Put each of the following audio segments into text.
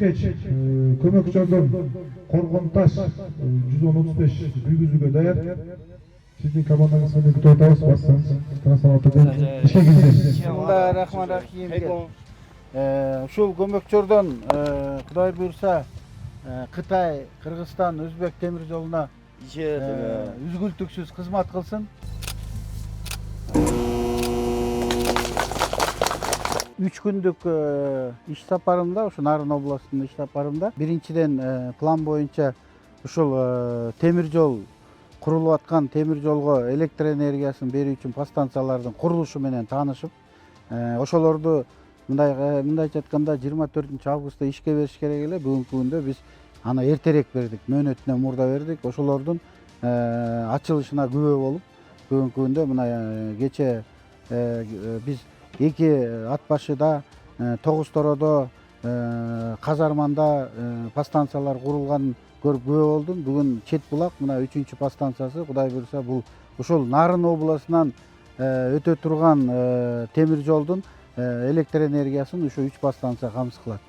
Эркеч көмөк жардам Коргон Таш 110-35 жүргүзүүгө даяр. Сиздин командаңыз менен күтүп атабыз. Бассаңыз трансформатордон ишке киришет. Рахманрахим. Ушул көмөкчөрдөн Кудай буйрса Кытай, Кыргызстан, Өзбек темир жолуна үзгүлтүксүз кызмат кылсын. 3 күндүк иш сапарымда, ушу Нарын областынын иш сапарымда биринчиден план боюнча ушул темир жол курулуп аткан темир жолго электр энергиясын берүү үчүн подстанциялардын курулушу менен таанышып, ошолорду мындайча айтканда 24 августта ишке бериш керек эле. Бүгүнкү күндө биз аны эртерээк бердик, мөөнөтүнөн мурда бердик. Ошолордун ачылышына күбө болуп, бүгүнкү күндө мына кече биз эки ат башыда, Тогуз Тородо, Казарманда подстанциялар курулганын көрүп күбө болдум. Бүгүн Чет Булак мына 3-чү подстанциясы, Кудай буйрса бул ушул Нарын областынан өтө турган темир жолдун электр энергиясын ушу 3 подстанция камсыз кылат.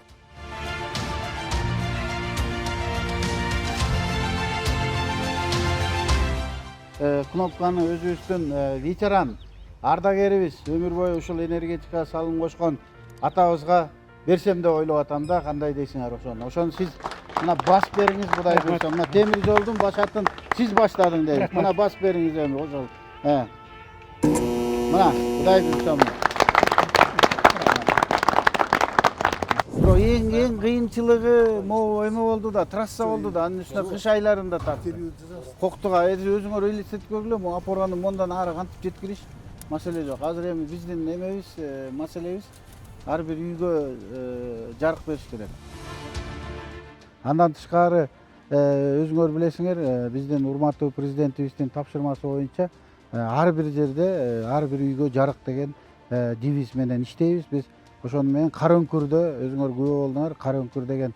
Кнопканы өзүбүздүн ветеран ардагерибиз, өмүр бою ушул энергетикага салым кошкон атабызга берсем деп ойлоп атам да, кандай дейсиңер ошону? Ошону сиз мына бас бериңиз, Кудай буйрса. Мына темир жолдун башатын сиз баштадың дейт. Мына бас бериңиз эми ошол. Мына Кудай буйрса. Эң кыйынчылыгы могу эме болду да, трасса болду да, анын үстүнө кыш айларында тартты. Коктуга өзүңөр элестетип көргүлө, могу Апорганын мондан ары кантип жеткириш маселе жок. Азыр эми биздин эмебиз, маселебиз ар бир үйгө жарык бериш керек. Андан тышкары өзүңөр билесиңер, биздин урматтуу президентибиздин тапшырмасы боюнча ар бир жерде, ар бир үйгө жарык деген девиз менен иштейбиз. Биз ошону менен Кара Өңкүрдө өзүңөр күбө болдуңар. Кара Өңкүр деген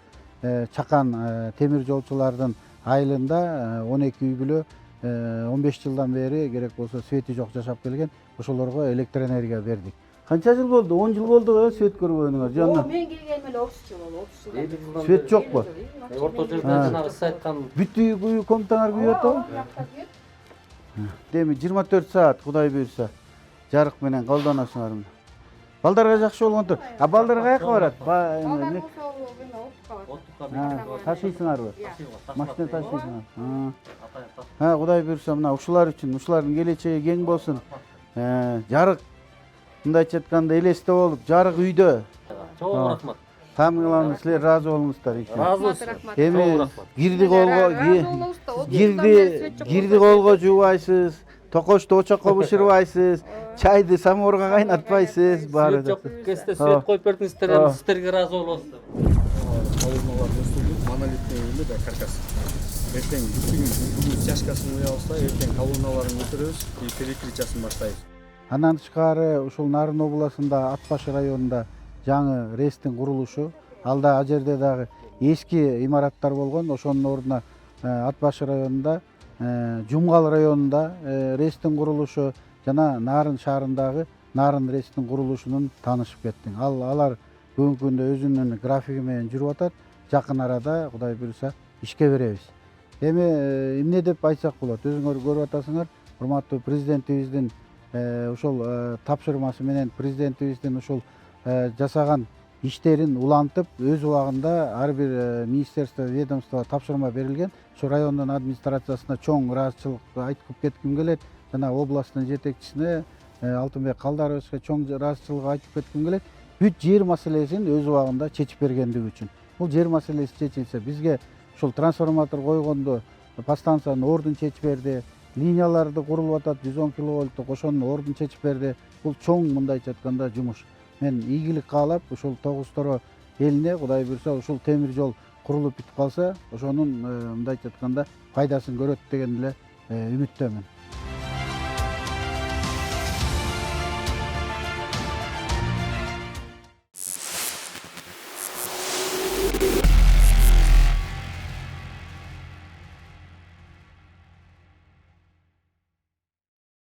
чакан темир жолчулардын айылында 12 үй бүлө 15 жылдан бери керек болсо свети жок жашап келген. Ошолорго электр энергия бердик. Канча жыл болду? 10 жыл болду свет көрбөгөнүңөр. Мен келгениме эле 30 жыл болду. 30 жыл. Свет жокпу? Орто жерде жанагы сиз айткан бүт үй комнатаңар күйүп атабы? Деми 24 саат Кудай буйрса жарык менен колдоносуңар. Балдарга жакшы болгонтур. А балдар каяка барат? Ташыйсыңарбы? Машина ташыйсыңар. Кудай буйрса мына ушулар үчүн, ушулардын келечеги кең болсун. Жарык мындайча айтканда элесте болуп, жарык үйдө. чоң рахмат. Тамгыланып силер ыраазы болуңуздар. Ыраазыбыз. Эми гирди колго жуубайсыз, токочту очокко бышырбайсыз, чайды самоорго кайнатпайсыз, баары Жок кезде свет коюп бердиңиздер, сиздерге ыраазы болобуз. Колоналар өсүрүлүп, монолитный эле да каркас. Эртең бүгүн чашкасын уябызда, эртең колоналарын көтөрөбүз, перекрытиясын баштайбыз. Андан тышкары ушул Нарын областында Ат башы районунда жаңы рейстин курулушу, алда ал жерде дагы эски имараттар болгон. Ошонун ордуна Ат башы районунда, Жумгал районунда рейстин курулушу жана Нарын шаарындагы Нарын рейстин курулушунун таанышып кеттим. Алар бүгүнкү күндө өзүнүн графиги менен жүрүп атат. Жакын арада Кудай буйрса ишке беребиз. Эми эмне деп айтсак болот? Өзүңөр көрүп атасыңар, урматтуу президентибиздин ушул тапшырмасы менен президентибиздин ушул жасаган иштерин улантып, өз убагында ар бир министерство, ведомство тапшырма берилген. Ошо райондун администрациясына чоң ыраазычылык айтып кетким келет. Жана областтын жетекчисине Алтынбек Калдаровичке чоң ыраазычылык айтып кетким келет. Бүт жер маселесин өз убагында чечип бергендиги үчүн. Бул жер маселеси чечилсе, бизге ушул трансформатор койгондо подстанциянын ордун чечип берди. Линияларды курулуп атат 110 киловольттук, ошонун ордун чечип берди. Бул чоң мындайча айтканда жумуш. Мен ийгилик каалап, ушул Тогуз Торо элине Кудай буйрса ушул темир жол курулуп бүтүп калса, ошонун мындайча айтканда пайдасын көрөт деген эле үмүттөмүн.